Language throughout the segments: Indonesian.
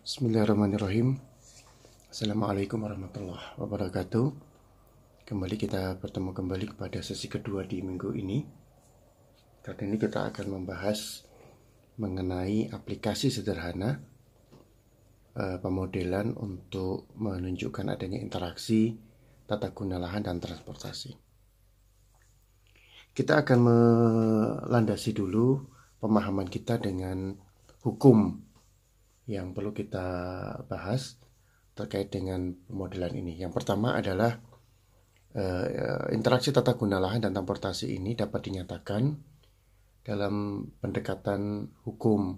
Bismillahirrahmanirrahim. Assalamualaikum warahmatullahi wabarakatuh. Kembali kita bertemu kembali pada sesi kedua di minggu ini. Kali ini kita akan membahas mengenai aplikasi sederhana pemodelan untuk menunjukkan adanya interaksi tata guna lahan dan transportasi. Kita akan melandasi dulu pemahaman kita dengan hukum yang perlu kita bahas terkait dengan pemodelan ini. Yang pertama adalah interaksi tata guna lahan dan transportasi ini dapat dinyatakan dalam pendekatan hukum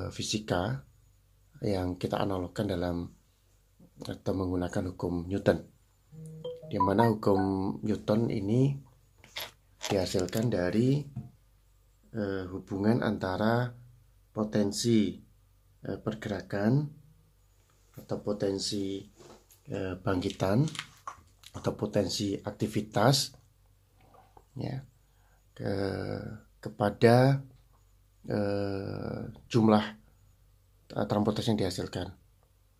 fisika yang kita analogkan dalam atau menggunakan hukum Newton, di mana hukum Newton ini dihasilkan dari hubungan antara potensi pergerakan atau potensi bangkitan atau potensi aktivitas ya kepada jumlah transportasi yang dihasilkan.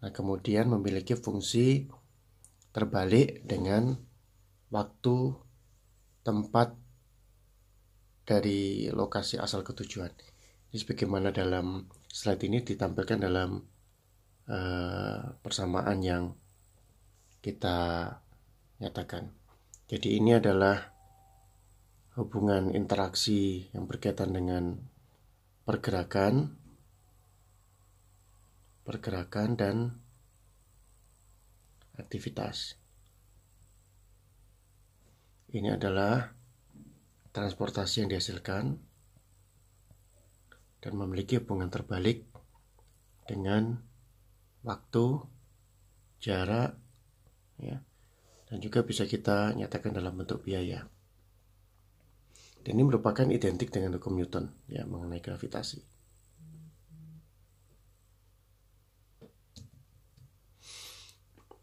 Nah, kemudian memiliki fungsi terbalik dengan waktu tempat dari lokasi asal ke tujuan. Ini sebagaimana dalam slide ini ditampilkan dalam persamaan yang kita nyatakan. Jadi ini adalah hubungan interaksi yang berkaitan dengan pergerakan dan aktivitas. Ini adalah transportasi yang dihasilkan dan memiliki hubungan terbalik dengan waktu, jarak, ya, dan juga bisa kita nyatakan dalam bentuk biaya. Dan ini merupakan identik dengan hukum Newton ya mengenai gravitasi.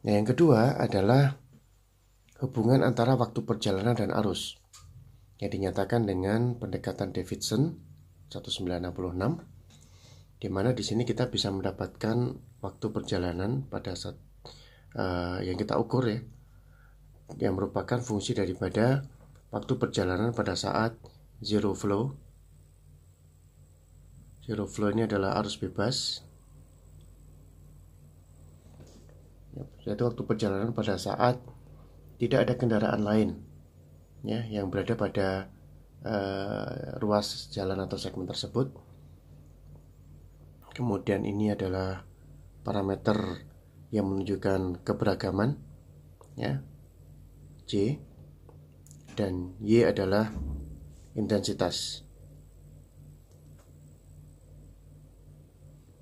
Nah, yang kedua adalah hubungan antara waktu perjalanan dan arus yang dinyatakan dengan pendekatan Davidson 1966, di mana di sini kita bisa mendapatkan waktu perjalanan pada saat yang kita ukur ya, yang merupakan fungsi daripada waktu perjalanan pada saat zero flow. Zero flow ini adalah arus bebas, yaitu waktu perjalanan pada saat tidak ada kendaraan lain ya yang berada pada ruas jalan atau segmen tersebut. Kemudian ini adalah parameter yang menunjukkan keberagaman ya, J, dan Y adalah intensitas.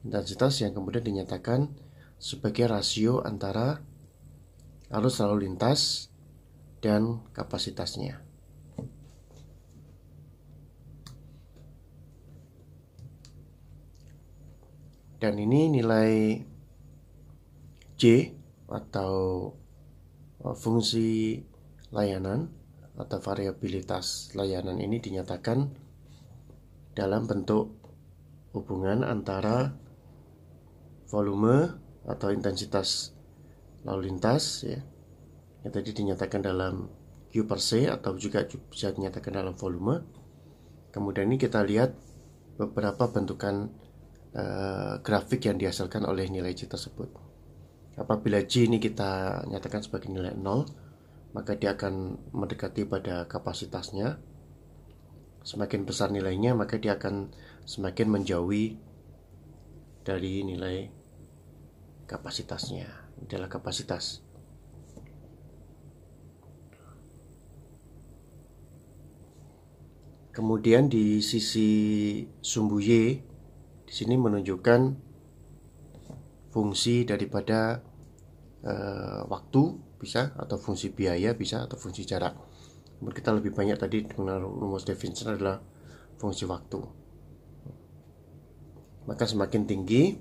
Intensitas yang kemudian dinyatakan sebagai rasio antara arus lalu lintas dan kapasitasnya. Dan ini nilai J atau fungsi layanan atau variabilitas layanan ini dinyatakan dalam bentuk hubungan antara volume atau intensitas lalu lintas ya, yang tadi dinyatakan dalam Q per C atau juga bisa dinyatakan dalam volume. Kemudian ini kita lihat beberapa bentukan grafik yang dihasilkan oleh nilai J tersebut. Apabila J ini kita nyatakan sebagai nilai 0, maka dia akan mendekati pada kapasitasnya. Semakin besar nilainya, maka dia akan semakin menjauhi dari nilai kapasitasnya. Ini adalah kapasitas. Kemudian di sisi sumbu Y, di sini menunjukkan fungsi daripada waktu bisa, atau fungsi biaya bisa, atau fungsi jarak. Kemudian kita lebih banyak tadi dengan rumus Davidson adalah fungsi waktu. Maka semakin tinggi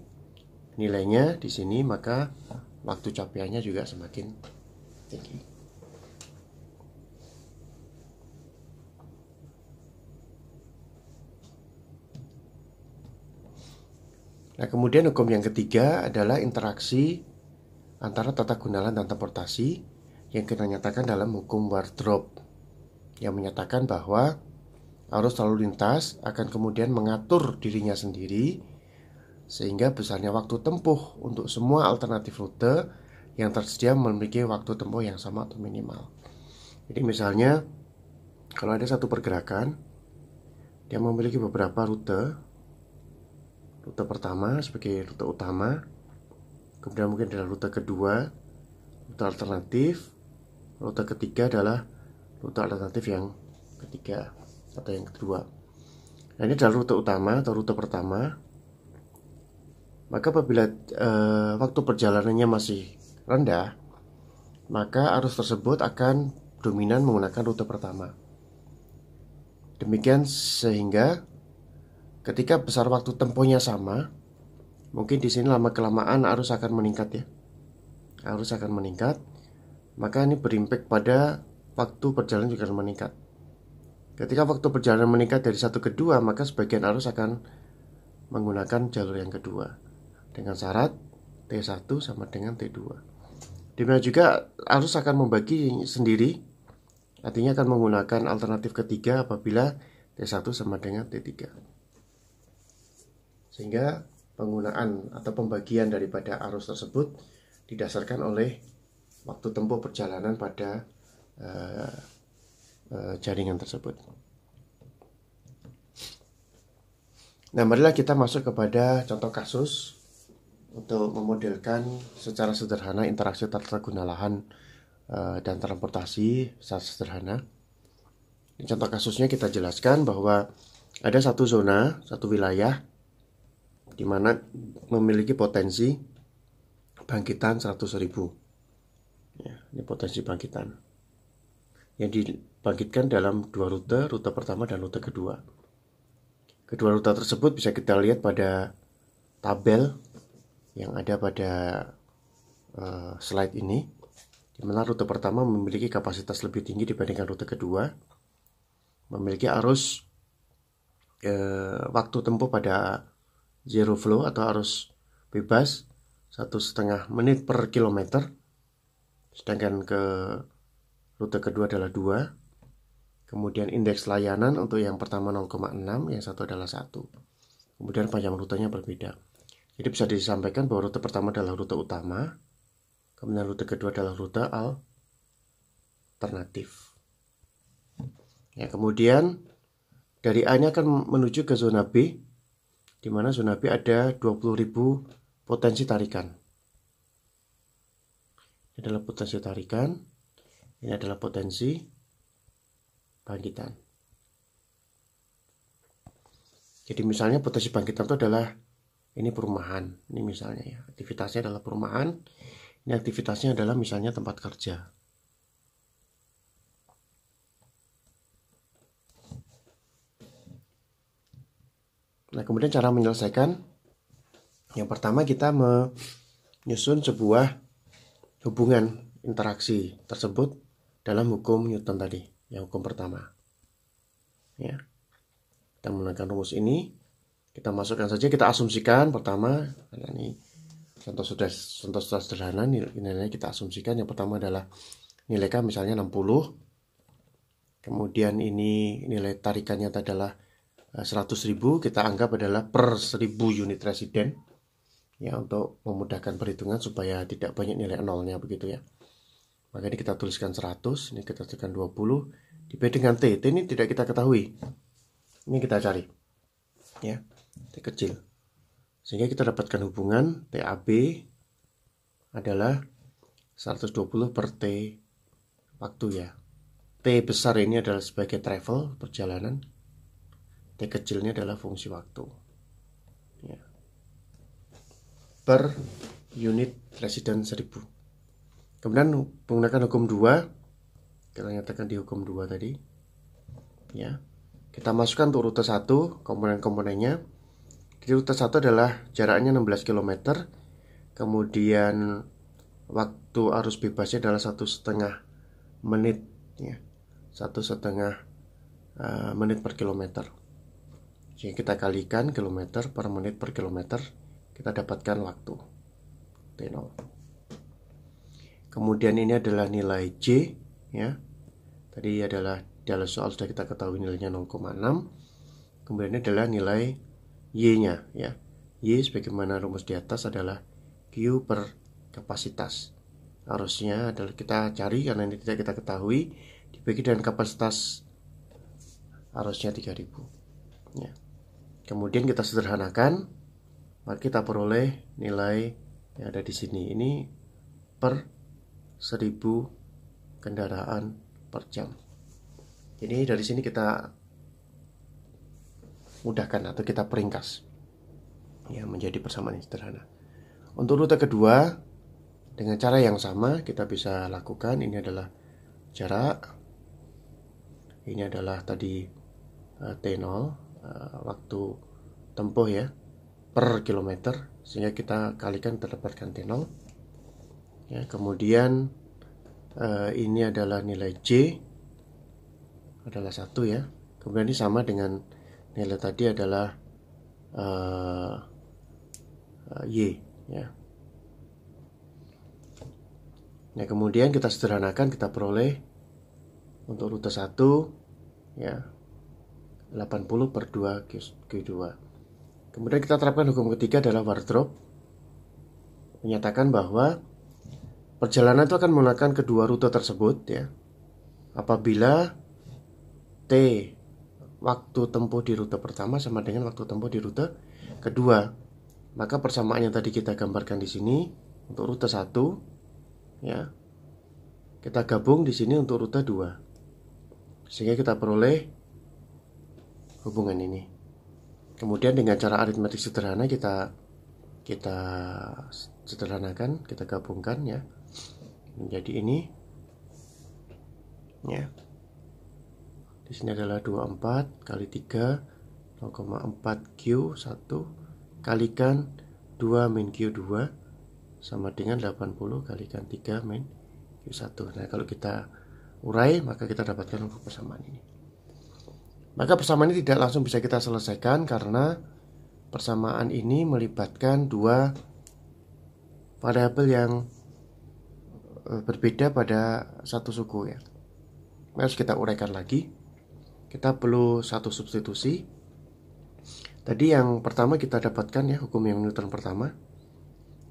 nilainya di sini, maka waktu capaiannya juga semakin tinggi. Nah, kemudian hukum yang ketiga adalah interaksi antara tata guna lahan dan transportasi yang kita nyatakan dalam hukum Wardrop, yang menyatakan bahwa arus lalu lintas akan kemudian mengatur dirinya sendiri sehingga besarnya waktu tempuh untuk semua alternatif rute yang tersedia memiliki waktu tempuh yang sama atau minimal. Jadi misalnya kalau ada satu pergerakan, dia memiliki beberapa rute. Rute pertama sebagai rute utama, kemudian mungkin adalah rute kedua, rute alternatif, rute ketiga adalah rute alternatif yang ketiga atau yang kedua. Nah, ini adalah rute utama atau rute pertama. Maka apabila waktu perjalanannya masih rendah, maka arus tersebut akan dominan menggunakan rute pertama. Demikian sehingga ketika besar waktu tempuhnya sama, mungkin di sini lama kelamaan arus akan meningkat ya. Arus akan meningkat, maka ini berimpact pada waktu perjalanan juga akan meningkat. Ketika waktu perjalanan meningkat dari satu ke dua, maka sebagian arus akan menggunakan jalur yang kedua dengan syarat T1 sama dengan T2. Demikian juga arus akan membagi sendiri, artinya akan menggunakan alternatif ketiga apabila T1 sama dengan T3. Sehingga penggunaan atau pembagian daripada arus tersebut didasarkan oleh waktu tempuh perjalanan pada jaringan tersebut. Nah, marilah kita masuk kepada contoh kasus untuk memodelkan secara sederhana interaksi tata guna lahan dan transportasi secara sederhana. Di contoh kasusnya kita jelaskan bahwa ada satu zona, satu wilayah di mana memiliki potensi bangkitan 100.000. Ya, ini potensi bangkitan yang dibangkitkan dalam dua rute, rute pertama dan rute kedua. Kedua rute tersebut bisa kita lihat pada tabel yang ada pada slide ini, di mana rute pertama memiliki kapasitas lebih tinggi dibandingkan rute kedua, memiliki arus waktu tempuh pada zero flow atau arus bebas 1,5 menit per kilometer, sedangkan ke rute kedua adalah 2. Kemudian indeks layanan untuk yang pertama 0,6, yang satu adalah 1. Kemudian panjang rutenya berbeda. Jadi bisa disampaikan bahwa rute pertama adalah rute utama, kemudian rute kedua adalah rute alternatif. Ya, kemudian dari A ini akan menuju ke zona B, di mana zona B ada 20.000 potensi tarikan. Ini adalah potensi tarikan, ini adalah potensi bangkitan. Jadi misalnya potensi bangkitan itu adalah ini perumahan, ini misalnya ya, aktivitasnya adalah perumahan, ini aktivitasnya adalah misalnya tempat kerja. Nah, kemudian cara menyelesaikan, yang pertama kita menyusun sebuah hubungan interaksi tersebut dalam hukum Newton tadi, yang hukum pertama. Ya, kita menggunakan rumus ini, kita masukkan saja, kita asumsikan pertama, ini contoh sudah sederhana, nilainya kita asumsikan. Yang pertama adalah nilai K misalnya 60, kemudian ini nilai tarikannya adalah 100.000, kita anggap adalah per 1.000 unit residen ya, untuk memudahkan perhitungan supaya tidak banyak nilai nolnya begitu ya. Maka ini kita tuliskan 100, ini kita tuliskan 20 dibagi dengan T. T ini tidak kita ketahui, ini kita cari ya, T kecil, sehingga kita dapatkan hubungan TAB adalah 120 per T waktu ya. T besar ini adalah sebagai travel, perjalanan. T kecilnya adalah fungsi waktu ya, per unit residen 1.000. Kemudian menggunakan hukum 2, kita nyatakan di hukum 2 tadi ya, kita masukkan untuk rute 1 komponen-komponennya. Di rute 1 adalah jaraknya 16 km, kemudian waktu arus bebasnya adalah 1,5 menit ya, 1,5 menit per kilometer. Jadi kita kalikan kilometer per menit per kilometer, kita dapatkan waktu T0. Kemudian ini adalah nilai J ya. Tadi adalah dalam soal sudah kita ketahui nilainya 0,6. Kemudian ini adalah nilai Y-nya ya. Y sebagaimana rumus di atas adalah Q per kapasitas. Harusnya adalah kita cari, karena ini tidak kita ketahui, dibagi dengan kapasitas harusnya 3000 ya. Kemudian kita sederhanakan, maka kita peroleh nilai yang ada di sini. Ini per 1000 kendaraan per jam. Jadi dari sini kita mudahkan atau kita peringkas ya menjadi persamaan yang sederhana. Untuk rute kedua dengan cara yang sama kita bisa lakukan. Ini adalah jarak, ini adalah tadi T0, waktu tempuh ya per kilometer, sehingga kita kalikan terdapatkan T0 ya. Kemudian ini adalah nilai J adalah 1 ya. Kemudian ini sama dengan nilai tadi adalah Y ya. Nah, kemudian kita sederhanakan, kita peroleh untuk rute 1 ya 80 per 2 Q2. Kemudian kita terapkan hukum ketiga adalah Wardrop, menyatakan bahwa perjalanan itu akan menggunakan kedua rute tersebut ya. Apabila T waktu tempuh di rute pertama sama dengan waktu tempuh di rute kedua, maka persamaan yang tadi kita gambarkan di sini untuk rute 1 ya, kita gabung di sini untuk rute 2, sehingga kita peroleh hubungan ini. Kemudian dengan cara aritmetik sederhana kita sederhanakan, kita gabungkan ya menjadi ini ya. Di sini adalah 24 kali 3 0,4 Q1 kalikan 2 min Q2 sama dengan 80 kalikan 3 min Q1. Nah, kalau kita urai maka kita dapatkan persamaan ini. Maka persamaan ini tidak langsung bisa kita selesaikan karena persamaan ini melibatkan dua variabel yang berbeda pada satu suku ya. Harus kita uraikan lagi. Kita perlu satu substitusi. Tadi yang pertama kita dapatkan ya, hukum yang Newton pertama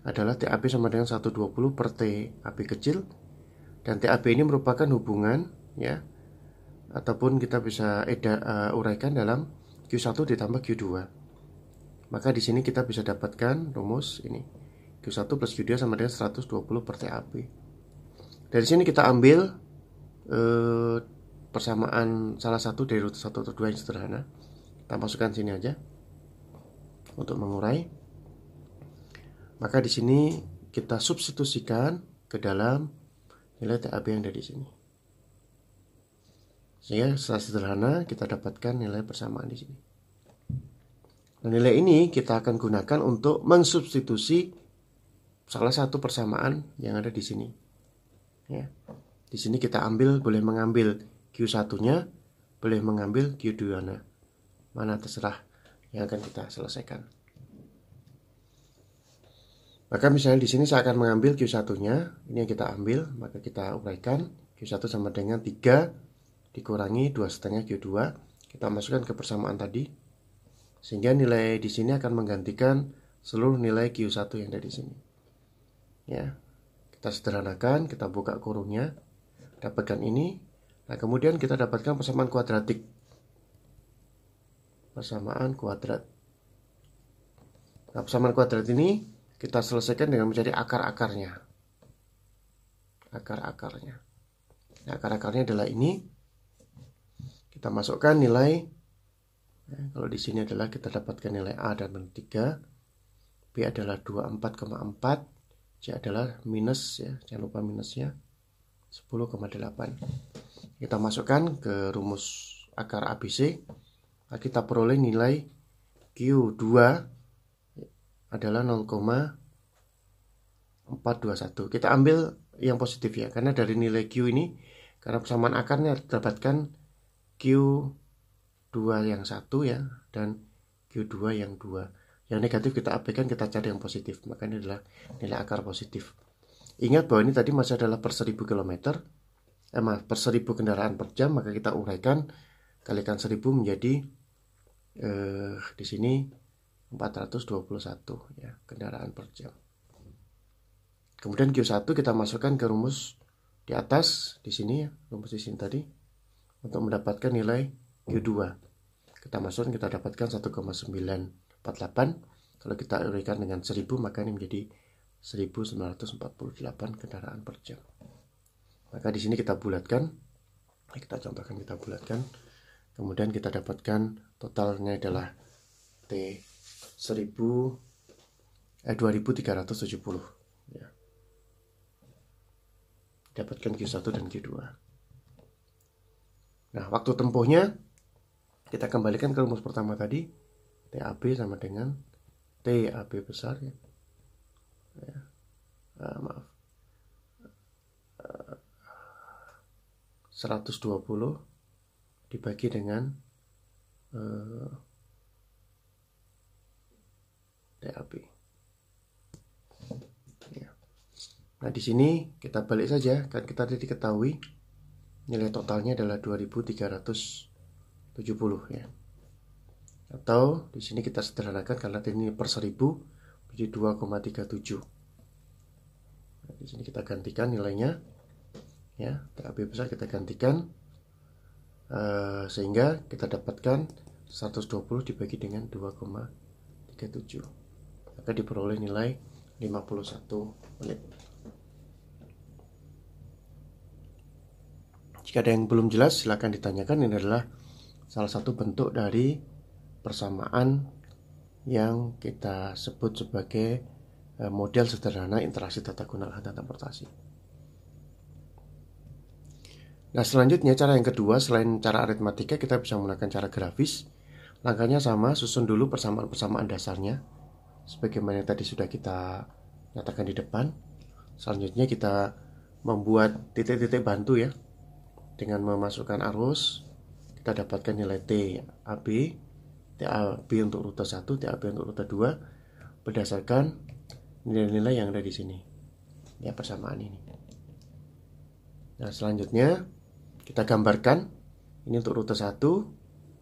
adalah TAB sama dengan 120 per TAB kecil. Dan TAB ini merupakan hubungan ya, ataupun kita bisa uraikan dalam Q1 ditambah Q2. Maka di sini kita bisa dapatkan rumus ini. Q1 plus Q2 sama dengan 120 per TAB. Dari sini kita ambil persamaan salah satu dari rute 1 atau 2 yang sederhana. Kita masukkan sini aja untuk mengurai. Maka di sini kita substitusikan ke dalam nilai TAB yang ada di sini. Sehingga secara sederhana kita dapatkan nilai persamaan di sini. Nah, nilai ini kita akan gunakan untuk mensubstitusi salah satu persamaan yang ada di sini. Ya. Di sini kita boleh mengambil Q1-nya, boleh mengambil Q2-nya. Mana terserah yang akan kita selesaikan. Maka misalnya di sini saya akan mengambil Q1-nya, ini yang kita ambil, maka kita uraikan Q1 sama dengan 3 dikurangi 2,5 Q2, kita masukkan ke persamaan tadi, sehingga nilai di sini akan menggantikan seluruh nilai Q1 yang ada di sini. Ya, kita sederhanakan, kita buka kurungnya, dapatkan ini. Nah, kemudian kita dapatkan persamaan kuadratik. Persamaan kuadrat. Nah, persamaan kuadrat ini kita selesaikan dengan mencari akar-akarnya. Akar-akarnya. Nah, akar-akarnya adalah ini. Kita masukkan nilai. Nah, kalau di sini adalah kita dapatkan nilai A dan 3. B adalah 24,4. C adalah minus ya, jangan lupa minusnya 10,8. Kita masukkan ke rumus akar ABC. Nah, kita peroleh nilai Q2 adalah 0,421. Kita ambil yang positif ya, karena dari nilai Q ini, karena persamaan akarnya dapatkan Q2 yang 1 ya, dan Q2 yang 2. Yang negatif kita abaikan, kita cari yang positif. Maka ini adalah nilai akar positif. Ingat bahwa ini tadi masih adalah per 1000 km. Per 1000 kendaraan per jam. Maka kita uraikan, kalikan 1000 menjadi di sini 421 ya, kendaraan per jam. Kemudian Q1 kita masukkan ke rumus di atas di sini ya, rumus di sini tadi untuk mendapatkan nilai Q2. Kita masukkan, kita dapatkan 1,948. Kalau kita uraikan dengan 1000 maka ini menjadi 1948 kendaraan per jam. Maka di sini kita bulatkan. Kita contohkan, kita bulatkan. Kemudian kita dapatkan totalnya adalah T 2370 ya. Dapatkan Q1 dan Q2. Nah, waktu tempuhnya kita kembalikan ke rumus pertama tadi. TAB sama dengan TAB besar ya. 120 dibagi dengan TAB. Ya. Nah, di sini kita balik saja, kan kita tadi ketahui nilai totalnya adalah 2370 ya. Atau di sini kita sederhanakan karena ini per 1000 jadi 2,37. Nah, di sini kita gantikan nilainya ya, TAB besar kita gantikan sehingga kita dapatkan 120 dibagi dengan 2,37. Maka diperoleh nilai 51 menit. Jika ada yang belum jelas silakan ditanyakan. Ini adalah salah satu bentuk dari persamaan yang kita sebut sebagai model sederhana interaksi tata guna lahan dan transportasi. Nah, selanjutnya cara yang kedua, selain cara aritmatika kita bisa menggunakan cara grafis. Langkahnya sama, susun dulu persamaan-persamaan dasarnya sebagaimana yang tadi sudah kita nyatakan di depan. Selanjutnya kita membuat titik-titik bantu ya. Dengan memasukkan arus, kita dapatkan nilai TAB untuk rute 1, TAB untuk rute 2 berdasarkan nilai-nilai yang ada di sini. Ya, persamaan ini. Nah, selanjutnya kita gambarkan ini untuk rute 1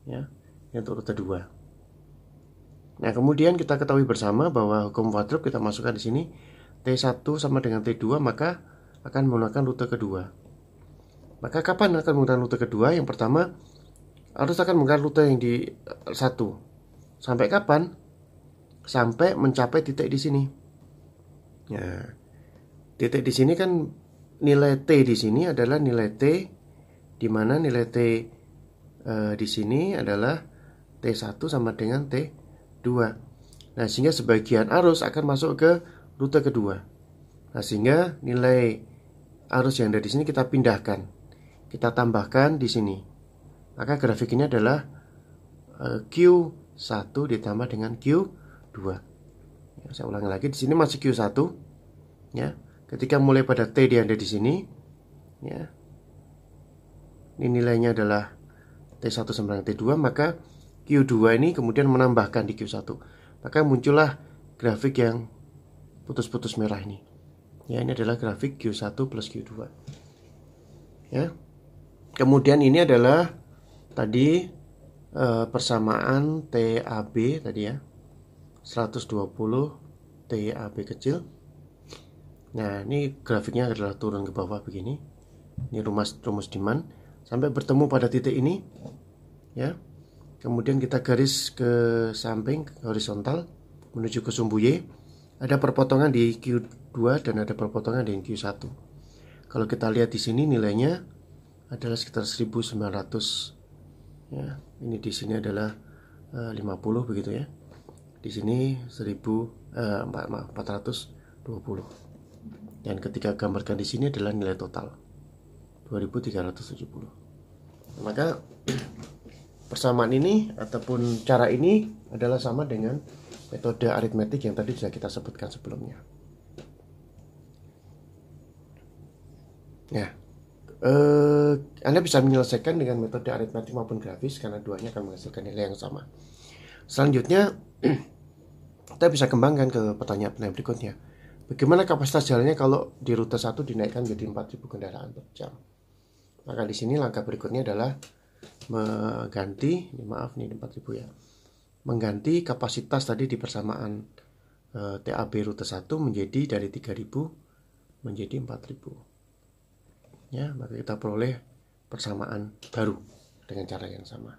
ya, ini untuk rute 2. Nah, kemudian kita ketahui bersama bahwa hukum Wadrup kita masukkan di sini T1 sama dengan T2, maka akan menggunakan rute kedua. Maka kapan akan menggunakan rute kedua? Yang pertama harus akan menggunakan rute yang di 1. Sampai kapan? Sampai mencapai titik di sini. Ya, titik di sini kan nilai T di sini adalah nilai T, di mana nilai T di sini adalah T1 sama dengan T2. Nah, sehingga sebagian arus akan masuk ke rute kedua. Nah, sehingga nilai arus yang ada di sini kita pindahkan. Kita tambahkan di sini. Maka grafik ini adalah Q1 ditambah dengan Q2. Ya, saya ulangi lagi, di sini masih Q1 ya. Ketika mulai pada T yang ada di sini ya. Ini nilainya adalah T1 sama dengan T2, maka Q2 ini kemudian menambahkan di Q1. Maka muncullah grafik yang putus-putus merah ini. Ya, ini adalah grafik Q1 plus Q2. Ya. Kemudian ini adalah tadi persamaan TAB tadi ya. 120 TAB kecil. Nah, ini grafiknya adalah turun ke bawah begini. Ini rumus demand sampai bertemu pada titik ini. Ya. Kemudian kita garis ke samping horizontal menuju ke sumbu Y. Ada perpotongan di Q2 dan ada perpotongan di Q1. Kalau kita lihat di sini nilainya adalah sekitar 1900 ya. Ini di sini adalah 50 begitu ya. Di sini 420. Dan ketika gambarkan di sini adalah nilai total 2370. Maka persamaan ini ataupun cara ini adalah sama dengan metode aritmetik yang tadi sudah kita sebutkan sebelumnya. Ya, Anda bisa menyelesaikan dengan metode aritmetik maupun grafis karena duanya akan menghasilkan nilai yang sama. Selanjutnya kita bisa kembangkan ke pertanyaan berikutnya. Bagaimana kapasitas jalannya kalau di rute 1 dinaikkan menjadi 4.000 kendaraan per jam? Maka di sini langkah berikutnya adalah mengganti, maaf nih 4.000 ya, mengganti kapasitas tadi di persamaan TAB rute 1 menjadi dari 3.000 menjadi 4.000. Ya, maka kita peroleh persamaan baru dengan cara yang sama.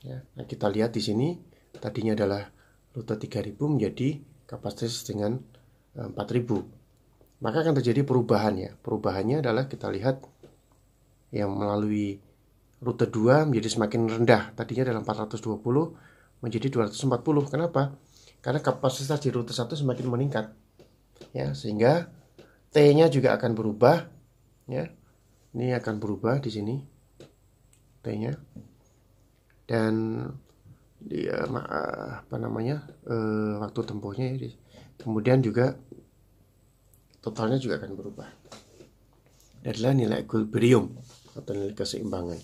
Ya, nah kita lihat di sini tadinya adalah rute 3.000 menjadi kapasitas dengan 4.000. Maka akan terjadi perubahan ya. Perubahannya adalah kita lihat yang melalui rute 2 menjadi semakin rendah. Tadinya dalam 420 menjadi 240. Kenapa? Karena kapasitas di rute 1 semakin meningkat. Ya, sehingga T-nya juga akan berubah ya. Ini akan berubah di sini T-nya. Dan dia waktu tempuhnya ya. Kemudian juga totalnya juga akan berubah. Adalah nilai equilibrium atau nilai keseimbangan.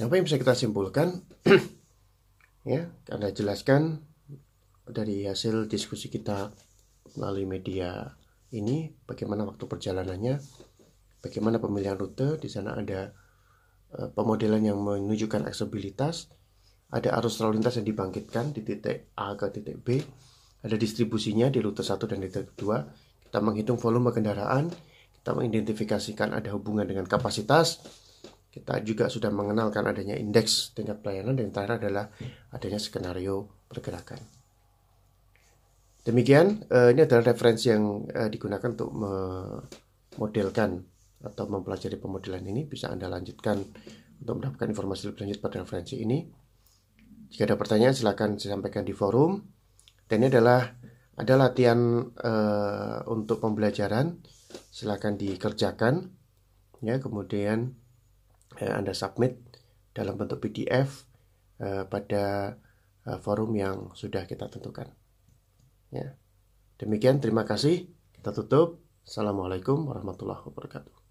Apa yang bisa kita simpulkan? Ya, Anda jelaskan dari hasil diskusi kita melalui media ini bagaimana waktu perjalanannya, bagaimana pemilihan rute. Di sana ada pemodelan yang menunjukkan aksesibilitas, ada arus lalu lintas yang dibangkitkan di titik A ke titik B, ada distribusinya di rute 1 dan rute 2. Kita menghitung volume kendaraan, kita mengidentifikasikan ada hubungan dengan kapasitas. Kita juga sudah mengenalkan adanya indeks tingkat pelayanan, dan yang terakhir adalah adanya skenario pergerakan. Demikian, ini adalah referensi yang digunakan untuk memodelkan atau mempelajari pemodelan ini. Bisa Anda lanjutkan untuk mendapatkan informasi lebih lanjut pada referensi ini. Jika ada pertanyaan silakan disampaikan di forum. Dan ini ada latihan untuk pembelajaran, silakan dikerjakan ya, kemudian Anda submit dalam bentuk PDF pada forum yang sudah kita tentukan ya. Demikian, terima kasih, kita tutup. Assalamualaikum warahmatullahi wabarakatuh.